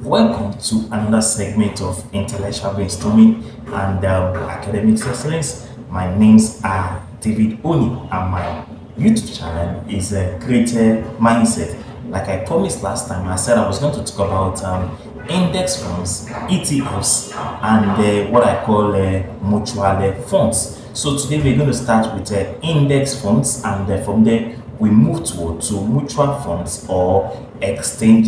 Welcome to another segment of intellectual brainstorming and academic excellence. My names are David Oni, and my YouTube channel is Greater Mindset. Like I promised last time, I said I was going to talk about index funds, ETFs, and what I call mutual funds. So today we're going to start with index funds, and from there we move to mutual funds or exchange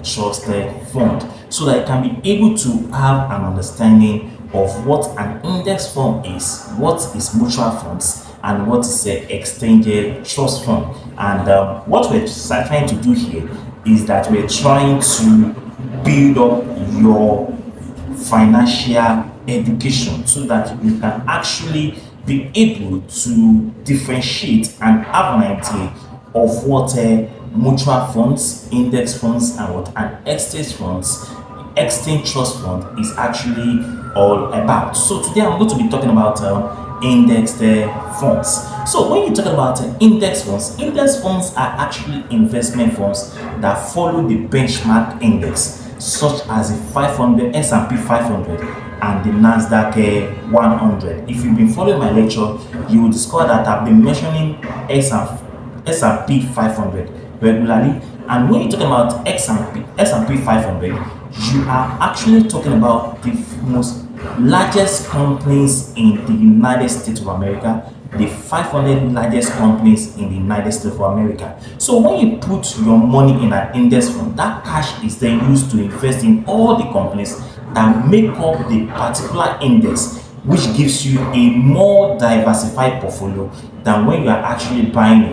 trusted fund, so that you can be able to have an understanding of what an index fund is, what is mutual funds, and what is a exchange trust fund. And what we're trying to do here is that we're trying to build up your financial education so that you can actually be able to differentiate and have an idea of what mutual funds, index funds, and what an exchange trust fund is actually all about. So today I'm going to be talking about indexed funds. So when you talk about index funds are actually investment funds that follow the benchmark index, such as the 500 S&P 500 and the Nasdaq 100. If you've been following my lecture, you will discover that I've been mentioning S&P 500 regularly. And when you're talking about S&P 500, you are actually talking about the most largest companies in the United States of America, the 500 largest companies in the United States of America. So when you put your money in an index fund, that cash is then used to invest in all the companies that make up the particular index, which gives you a more diversified portfolio than when you are actually buying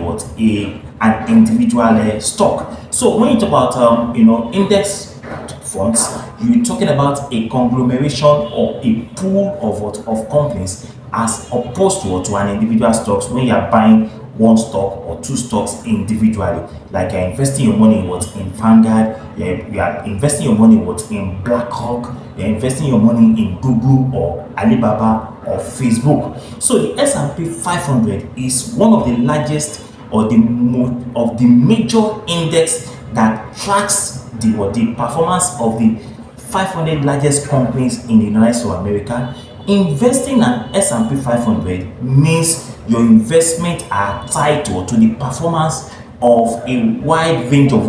an individual stock. So when you talk about index funds, you're talking about a conglomeration or a pool of companies, as opposed to an individual stocks when you are buying one stock or two stocks individually. Like you're investing your money in Vanguard, you are investing your money in BlackRock, you're investing your money in Google or Alibaba or Facebook. So the S&P 500 is one of the largest or of the major index that tracks the performance of the 500 largest companies in the United States of America. Investing in an S&P 500 means your investment are tied to the performance of a wide range of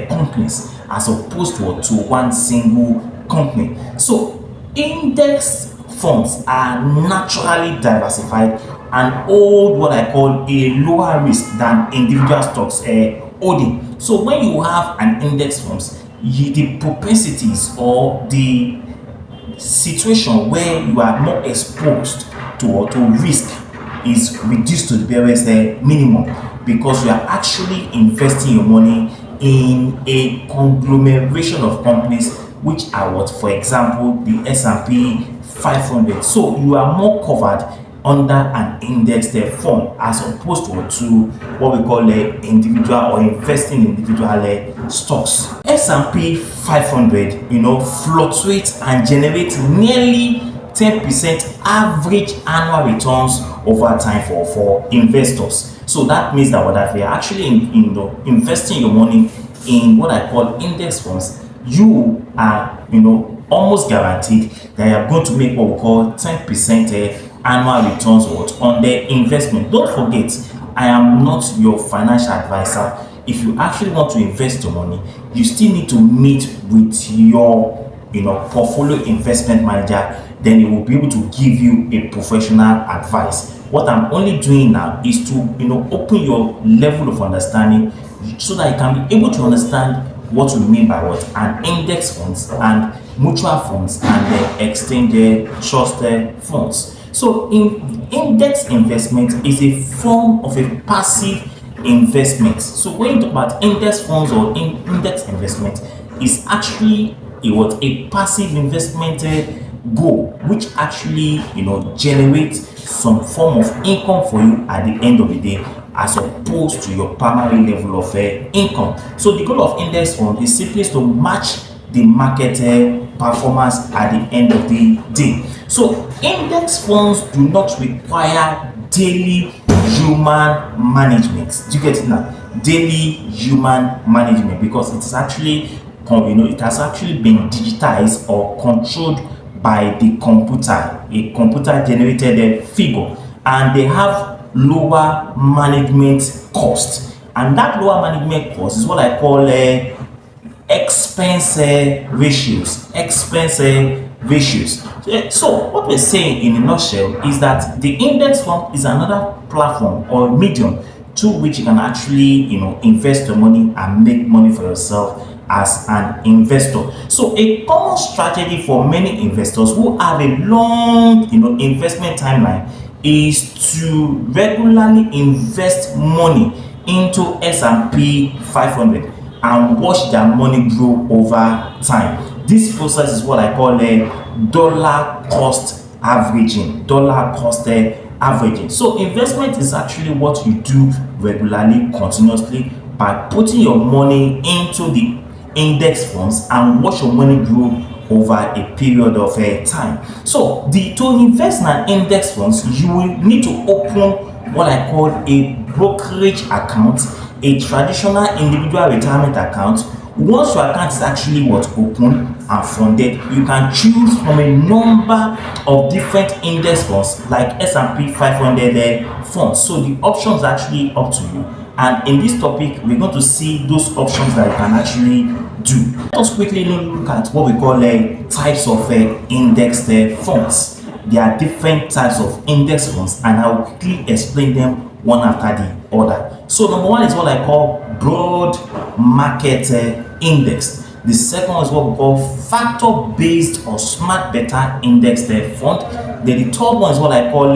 companies, as opposed to one single company. So index funds are naturally diversified and hold what I call a lower risk than individual stocks holding. So when you have an index funds, the propensities or the situation where you are more exposed to risk is reduced to the barest minimum, because you are actually investing your money in a conglomeration of companies, which are for example, the S&P 500. So you are more covered under an indexed fund, as opposed to what we call individual or investing in individual stocks. S&P 500 fluctuates and generates nearly 10% average annual returns over time for investors. So that means that if you're actually investing your money in what I call index funds, you are almost guaranteed that you're going to make what we call 10% annual returns on their investment. Don't forget, I am not your financial advisor. If you actually want to invest your money, you still need to meet with your portfolio investment manager. Then he will be able to give you a professional advice. What I'm only doing now is to open your level of understanding, so that you can be able to understand what we mean by an index funds and mutual funds and the exchange trusted funds. So index investment is a form of a passive investment. So when you talk about index funds or index investment, is actually a passive investment goal, which actually generates some form of income for you at the end of the day, as opposed to your primary level of income. So the goal of index fund is simply to match the market performance at the end of the day. So index funds do not require daily human management. Do you get it now? Daily human management, because it is actually it has actually been digitized or controlled by the computer, a computer generated figure, and they have lower management cost. And that lower management cost is what I call expense ratios. So what we're saying in a nutshell is that the index fund is another platform or medium through which you can actually invest your money and make money for yourself as an investor. So a common strategy for many investors who have a long investment timeline is to regularly invest money into S&P 500 and watch their money grow over time. This process is what I call a dollar cost averaging. So investment is actually what you do regularly, continuously, by putting your money into the index funds and watch your money grow over a period of time. So to invest in an index funds, you will need to open what I call a brokerage account, a traditional individual retirement account. Once your account is actually open and funded, you can choose from a number of different index funds like S&P 500 funds. So the option is actually up to you. And in this topic, we're going to see those options that you can actually do. Let us quickly look at what we call types of indexed funds. There are different types of index funds, and I will quickly explain them one after the other. So number one is what I call broad market index. The second one is what we call factor-based or smart beta indexed fund. Then the third one is what I call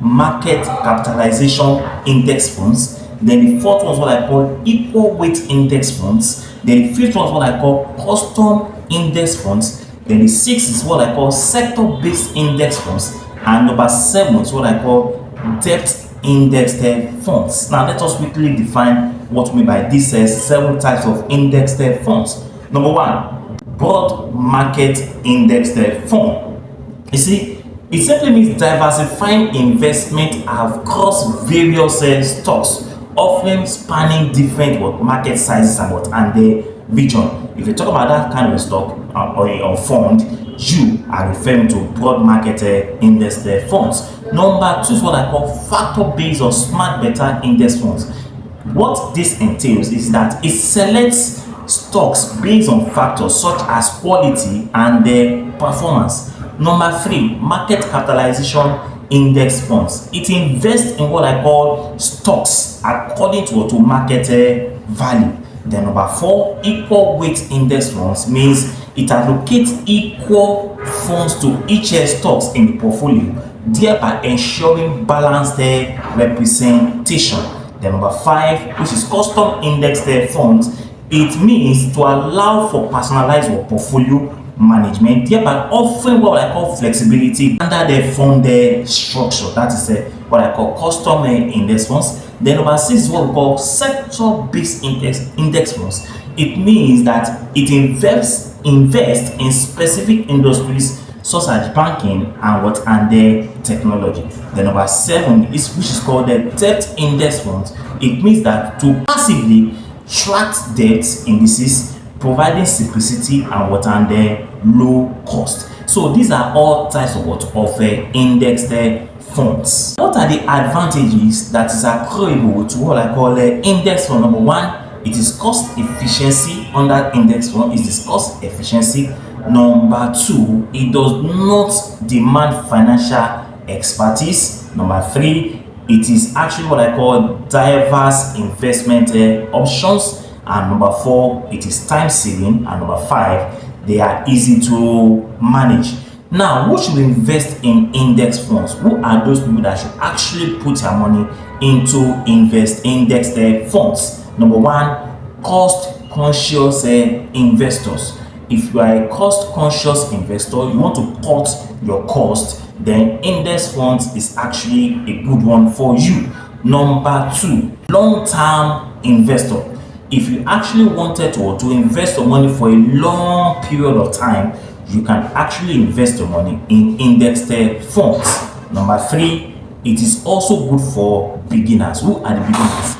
market capitalization index funds. Then the fourth one is what I call equal weight index funds. Then the fifth one is what I call custom index funds. Then the sixth is what I call sector-based index funds. And number seven is what I call depth indexed funds. Now let us quickly define what we mean by these seven types of indexed funds. Number one, broad market indexed fund. You see, it simply means diversifying investment across various stocks, often spanning different market sizes and the region. If you talk about that kind of stock or fund, you are referring to broad market indexed funds. Number two is what I call factor-based or smart beta index funds. What this entails is that it selects stocks based on factors such as quality and performance. Number three, market capitalization index funds. It invests in what I call stocks according to market value. Then number four, equal weight index funds means it allocates equal funds to each stocks in the portfolio, thereby ensuring balanced representation. Then number five, which is custom indexed funds, it means to allow for personalized portfolio management, thereby offering what I call flexibility under the fund structure. That is what I call custom index funds. Then number six is what we call sector-based index funds. It means that it invests in specific industries such as banking and technology. The number seven which is called the debt index funds. It means that to passively track debt indices, providing simplicity and low cost. So these are all types of indexed funds. What are the advantages that is accruable to what I call index fund? Number one, it is cost efficiency. Under index fund, it is cost efficiency. Number two, it does not demand financial expertise. Number three, it is actually what I call diverse investment options. And number four, it is time saving. And number five, they are easy to manage. Now, who should invest in index funds? Who are those people that should actually put their money into indexed funds? Number one, cost-conscious investors. If you are a cost-conscious investor, you want to cut your cost, then index funds is actually a good one for you. Number two, long-term investor. If you actually wanted to invest your money for a long period of time, you can actually invest your money in indexed funds. Number three, it is also good for beginners. Who are the beginners?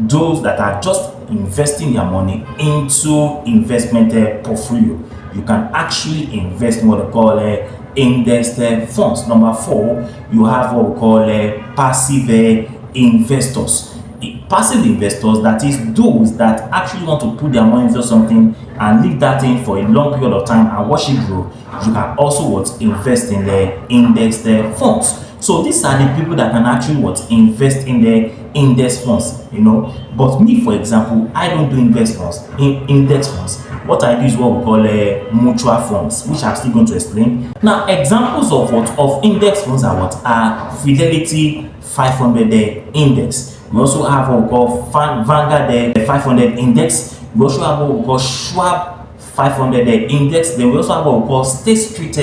Those that are just investing their money into investment portfolio. You can actually invest in what they call indexed funds. Number 4, you have what we call passive investors. Passive investors, that is those that actually want to put their money into something and leave that in for a long period of time and watch it grow. You can also invest in the indexed funds. So these are the people that can actually invest in the index funds, But me, for example, I don't do index funds. What I do is what we call mutual funds, which I'm still going to explain. Now, examples of index funds are Fidelity 500 index. We also have what we call Vanguard 500 index. We also have what we call Schwab 500 index. Then we also have what we call State Street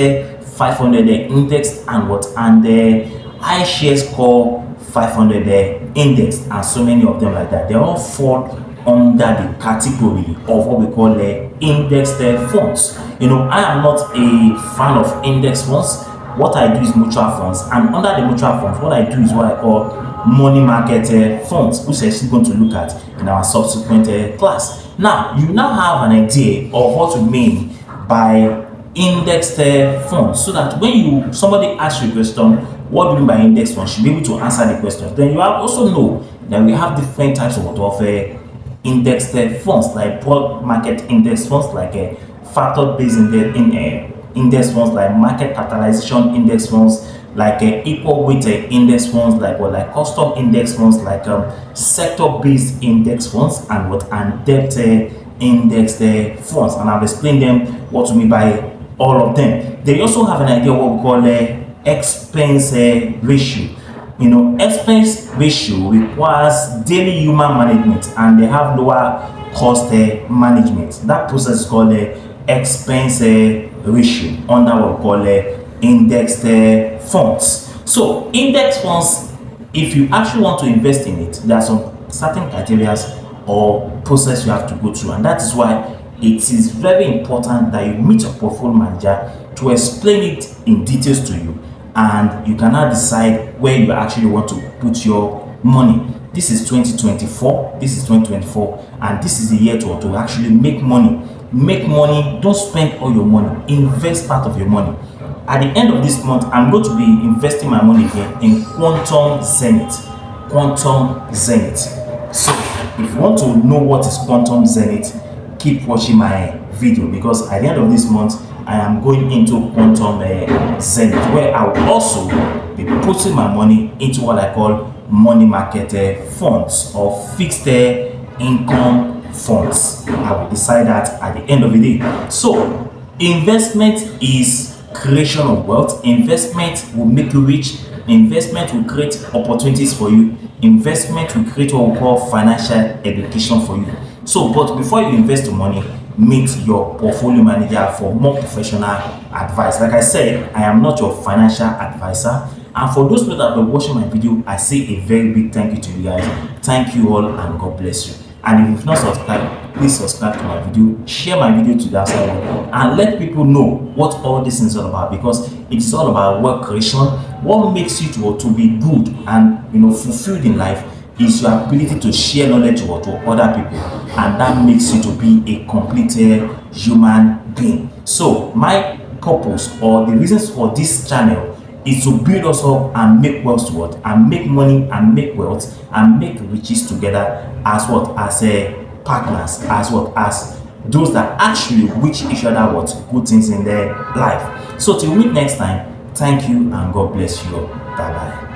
500 index and the iShares Core 500 index, and so many of them like that. They all fall under the category of what we call indexed funds. I am not a fan of index funds. What I do is mutual funds, and under the mutual funds, what I do is what I call money market funds, which we're still going to look at in our subsequent class. Now, you now have an idea of what we mean by indexed funds, so that when somebody asks you a question, what do you mean by index funds, you should be able to answer the question. Then you also know that we have different types of indexed funds, like broad market index funds, like factor-based index funds, like market capitalization index funds, like equal weight index funds, like custom index funds, like sector-based index funds, and debt indexed funds. And I've explained them what to mean by all of them. They also have an idea of what we call expense ratio. Expense ratio requires daily human management, and they have lower cost management. That process is called expense ratio under what we call indexed funds. So index funds, if you actually want to invest in it, there are some certain criteria or process you have to go through, and that is why it is very important that you meet your portfolio manager to explain it in details to you, and you can now decide where you actually want to put your money. This is 2024, and this is the year to actually make money. Don't spend all your money, invest part of your money. At the end of this month, I'm going to be investing my money again in Quantum Zenith. So if you want to know what is Quantum Zenith, keep watching my video, because at the end of this month I am going into Quantum Zenith, where I will also be putting my money into what I call money market funds or fixed income funds. I will decide that at the end of the day. So investment is creation of wealth. Investment will make you rich. Investment will create opportunities for you. Investment will create what we call financial education for you. So, but before you invest your money, meet your portfolio manager for more professional advice. Like I said, I am not your financial advisor. And for those people that have been watching my video, I say a very big thank you to you guys. Thank you all, and God bless you. And if you've not subscribed, please subscribe to my video, share my video to the outside world, and let people know what all this is all about, because it's all about wealth creation. What makes you to be good and fulfilled in life is your ability to share knowledge to other people, and that makes you to be a complete human being. So my purpose, or the reasons for this channel, is to build us up and make wealth and make money and make wealth and make riches together as partners, as those that actually wish each other good things in their life. So till we meet next time, thank you and God bless you. Bye bye.